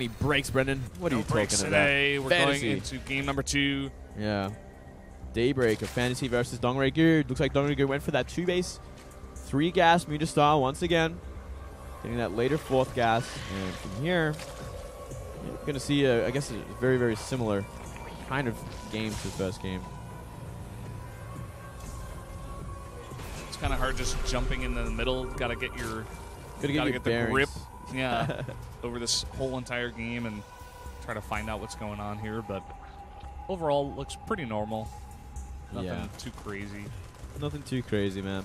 many breaks, Brendan? What are you talking about? Today. We're FanTaSy. going into game number 2. Yeah. Daybreak of FanTaSy versus Dongregyu. Looks like Dongregyu went for that 2-base, 3-gas Muta style once again. Getting that later 4th gas. And from here, you're going to see, I guess, a very, very similar kind of game to the first game. It's kind of hard just jumping into the middle. Got to get your, gotta get the grip, yeah, over this whole entire game and try to find out what's going on here. But overall, looks pretty normal. Nothing too crazy. Nothing too crazy, man.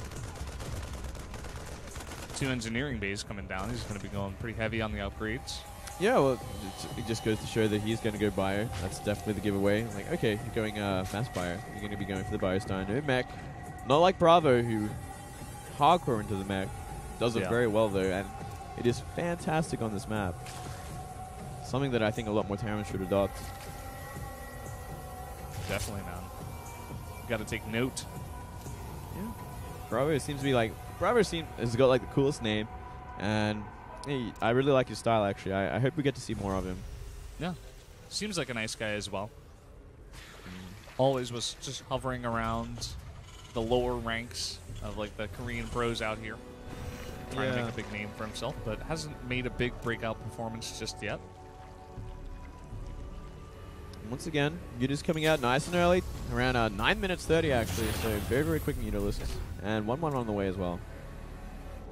2 engineering bays coming down. He's going to be going pretty heavy on the upgrades. Yeah, well, it just goes to show that he's going to go bio. That's definitely the giveaway. Like, okay, you're going fast bio. You're going to be going for the bio style. No mech. Not like Bravo, who hardcore into the mech. Does it very well, though, and it is fantastic on this map. Something that I think a lot more Terrans should adopt. Definitely, man. Got to take note. Yeah. Bravo seems to be like... Bravo has got like the coolest name, and hey, I really like his style, actually. I hope we get to see more of him. Yeah. Seems like a nice guy as well. Always was just hovering around the lower ranks of like the Korean pros out here. Trying to make a big name for himself, but hasn't made a big breakout performance just yet. Once again, Muta's coming out nice and early, around 9 minutes 30 actually, so very, very quick Muta lists. And 1-1 on the way as well.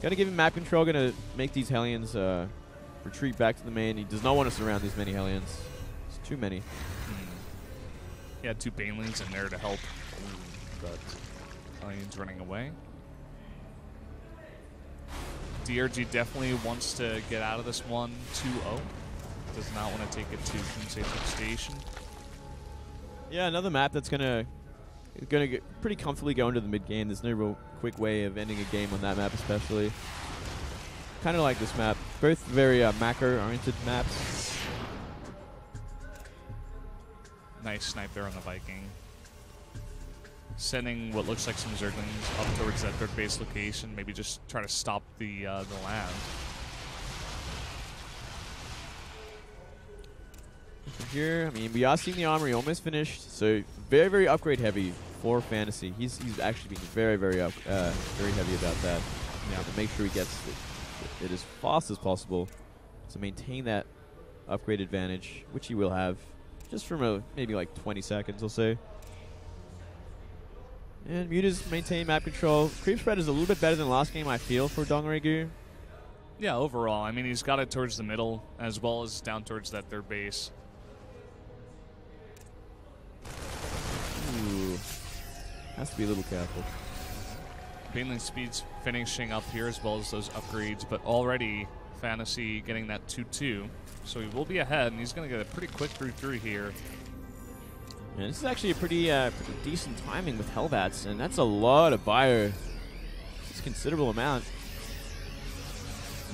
Got to give him map control, going to make these Hellions retreat back to the main. He does not want to surround these many Hellions. It's too many. He had 2 Banelings in there to help, but Hellions running away. DRG definitely wants to get out of this one 2-0. Does not want to take it to Kinsei Station. Yeah, another map that's gonna get pretty comfortably go into the mid game. There's no real quick way of ending a game on that map, especially. Kind of like this map. Both very macro-oriented maps. Nice snipe there on the Viking. Sending what looks like some Zerglings up towards that 3rd base location. Maybe just try to stop the land. Here, I mean, we are seeing the armory almost finished, so very, very upgrade heavy for FanTaSy. He's actually being very, very heavy about that. Yeah, to make sure he gets it as fast as possible to maintain that upgrade advantage, which he will have, just from maybe like 20 seconds or so. And Muta's maintain map control. Creep spread is a little bit better than last game, I feel, for Dongregyu. Yeah, overall, I mean, he's got it towards the middle as well as down towards that 3rd base. Ooh. Has to be a little careful. Baneling speed's finishing up here as well as those upgrades, but already FanTaSy getting that 2-2. So he will be ahead, and he's going to get a pretty quick through here. And this is actually a pretty decent timing with Hellbats, and that's a lot of bio. It's a considerable amount.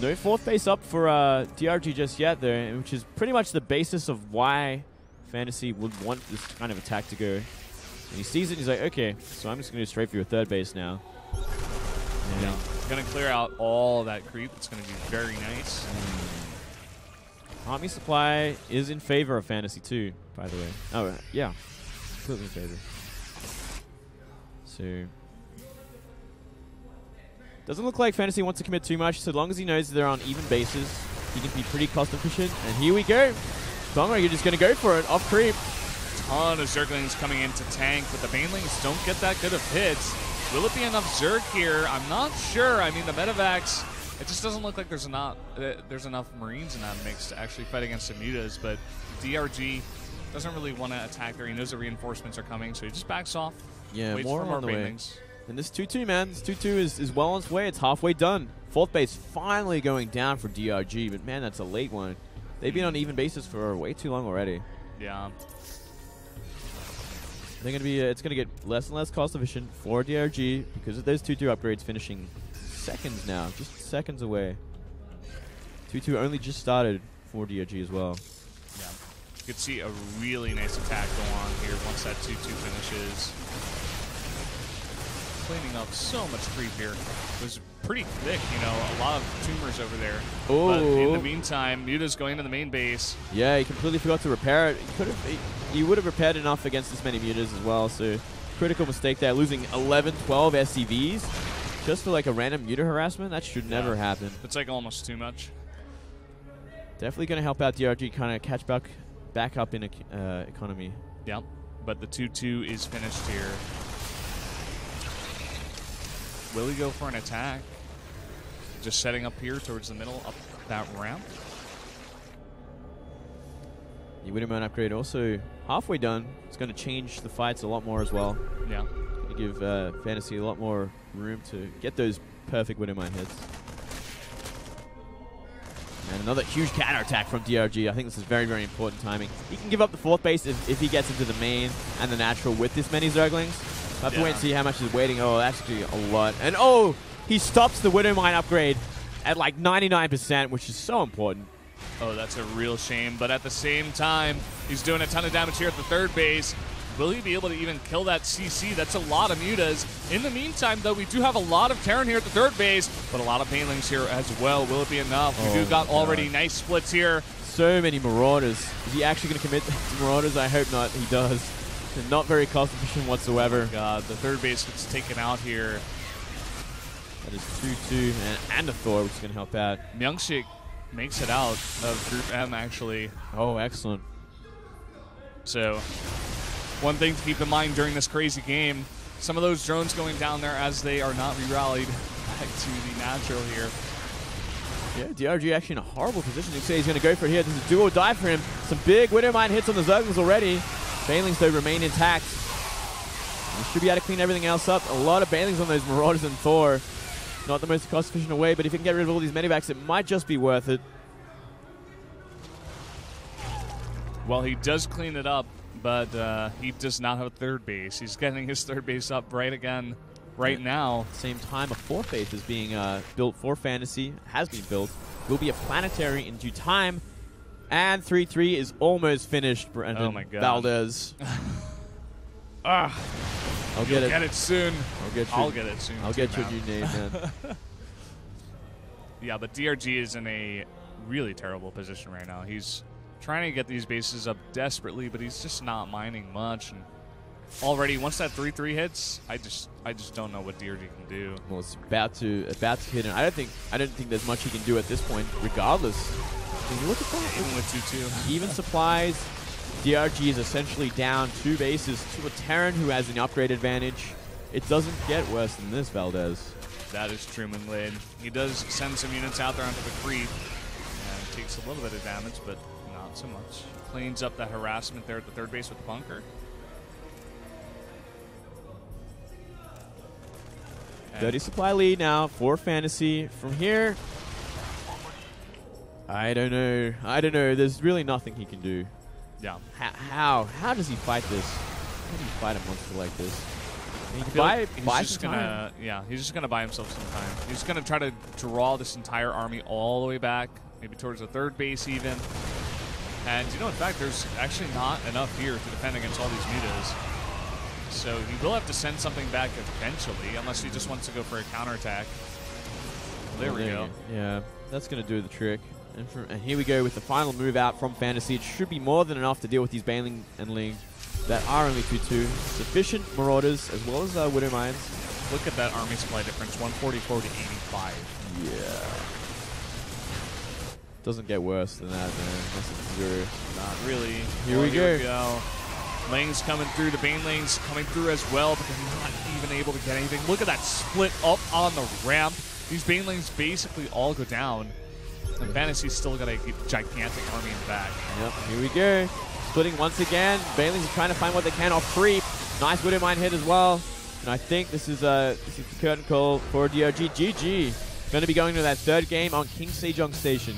No 4th base up for DRG just yet there, which is pretty much the basis of why FanTaSy would want this kind of attack to go. And he sees it and he's like, okay, so I'm just going to go straight for your 3rd base now. Yeah. Going to clear out all that creep. It's going to be very nice. Army supply is in favor of FanTaSy too, by the way. Oh, yeah. Completely in favor. So... doesn't look like FanTaSy wants to commit too much, so long as he knows they're on even bases, he can be pretty cost efficient. And here we go. Dongregyu just going to go for it, off creep. Ton of Zerglings coming in to tank, but the Banelings don't get that good of hits. Will it be enough Zerg here? I'm not sure. I mean, the Medivacs, it just doesn't look like there's enough Marines in that mix to actually fight against the Mutas, but DRG doesn't really want to attack there. He knows the reinforcements are coming, so he just backs off. Yeah, waits more for more on the way. Banelings. And this 2-2, man, this 2-2 is well on its way. It's halfway done. 4th base finally going down for DRG, but man, that's a late one. They've been on even bases for way too long already. Yeah. They're gonna be. It's gonna get less and less cost efficient for DRG because of those 2-2 upgrades finishing seconds now, just seconds away. 2-2 only just started for DRG as well. Yeah. You could see a really nice attack go on here once that 2-2 finishes. Cleaning up so much creep here. It was pretty thick, you know, a lot of tumors over there. Oh. But in the meantime, Muta's going to the main base. Yeah, he completely forgot to repair it. He would have repaired enough against this many Mutas as well, so critical mistake there, losing 11, 12 SCVs just for like a random Muta harassment. That should never happen. It's like almost too much. Definitely going to help out DRG kind of catch back up in economy. Yep, but the 2-2 is finished here. Will he go for an attack? Just setting up here towards the middle, up that ramp. The Widowman upgrade also halfway done. It's going to change the fights a lot more as well. Yeah. Going to give FanTaSy a lot more room to get those perfect Widowmine hits. And another huge counterattack from DRG. I think this is very, very important timing. He can give up the 4th base if he gets into the main and the natural with this many Zerglings. We'll have to wait and see how much is waiting. Oh, that's actually a lot. And oh, he stops the Widowmine upgrade at like 99%, which is so important. Oh, that's a real shame. But at the same time, he's doing a ton of damage here at the 3rd base. Will he be able to even kill that CC? That's a lot of Mutas. In the meantime, though, we do have a lot of Terran here at the 3rd base, but a lot of Banelings here as well. Will it be enough? We do got already nice splits here. So many Marauders. Is he actually going to commit to Marauders? I hope not. He does. They're not very cost efficient whatsoever. Oh God, the 3rd base gets taken out here. That is 2-2 and a Thor, which is going to help out. Myungshik makes it out of Group M, actually. Oh, excellent. So, one thing to keep in mind during this crazy game, some of those drones going down there as they are not re-rallied back to the natural here. Yeah, DRG actually in a horrible position. You say he's going to go for it here. This is do or die for him. Some big Widowmine hits on the Zerglings already. Banelings, though, remain intact. He should be able to clean everything else up. A lot of Banelings on those Marauders and Thor. Not the most cost-efficient way, but if you can get rid of all these medivacs, it might just be worth it. Well, he does clean it up, but he does not have a 3rd base. He's getting his 3rd base up right now. At the same time, a 4th base is being built for FanTaSy. Has been built. Will be a planetary in due time. And 3-3 is almost finished, Brandon. Oh my God. Valdez. I'll get it soon. I'll get it soon. I'll get your new name, man. Yeah, but DRG is in a really terrible position right now. He's trying to get these bases up desperately, but he's just not mining much. And already, once that 3-3 hits, I just don't know what DRG can do. Well, it's about to hit, and I don't think there's much he can do at this point, regardless. I mean, look at that. Even with 2-2. Even supplies. DRG is essentially down 2 bases to a Terran who has an upgrade advantage. It doesn't get worse than this, Valdez. That is true, Minglade. He does send some units out there onto the creep, and takes a little bit of damage, but not so much. Cleans up that harassment there at the 3rd base with the bunker. 30 supply lead now for FanTaSy. From here, I don't know. There's really nothing he can do. Yeah. How does he fight this? How do you fight a monster like this? I mean, buy some time. Yeah, he's just gonna buy himself some time. He's gonna try to draw this entire army all the way back, maybe towards the 3rd base even. And you know, in fact, there's actually not enough here to defend against all these Mutas. So he will have to send something back eventually, unless he just wants to go for a counterattack. There we go. Yeah, that's going to do the trick. And here we go with the final move out from FanTaSy. It should be more than enough to deal with these Baneling and Ling that are only 2-2. Sufficient Marauders, as well as Widow Mines. Look at that army supply difference, 144 to 85. Yeah. Doesn't get worse than that, man. Unless it's 0. Not really. Here we go. Ling's coming through, the Banelings coming through as well, but they're not even able to get anything. Look at that split up on the ramp. These Banelings basically all go down. And FanTaSy's still got a gigantic army in the back. Yep, here we go. Splitting once again. Banelings are trying to find what they can off creep. Nice Widow Mine hit as well. And I think this is the curtain call for DRG. GG. Going to be going to that 3rd game on King Sejong Station.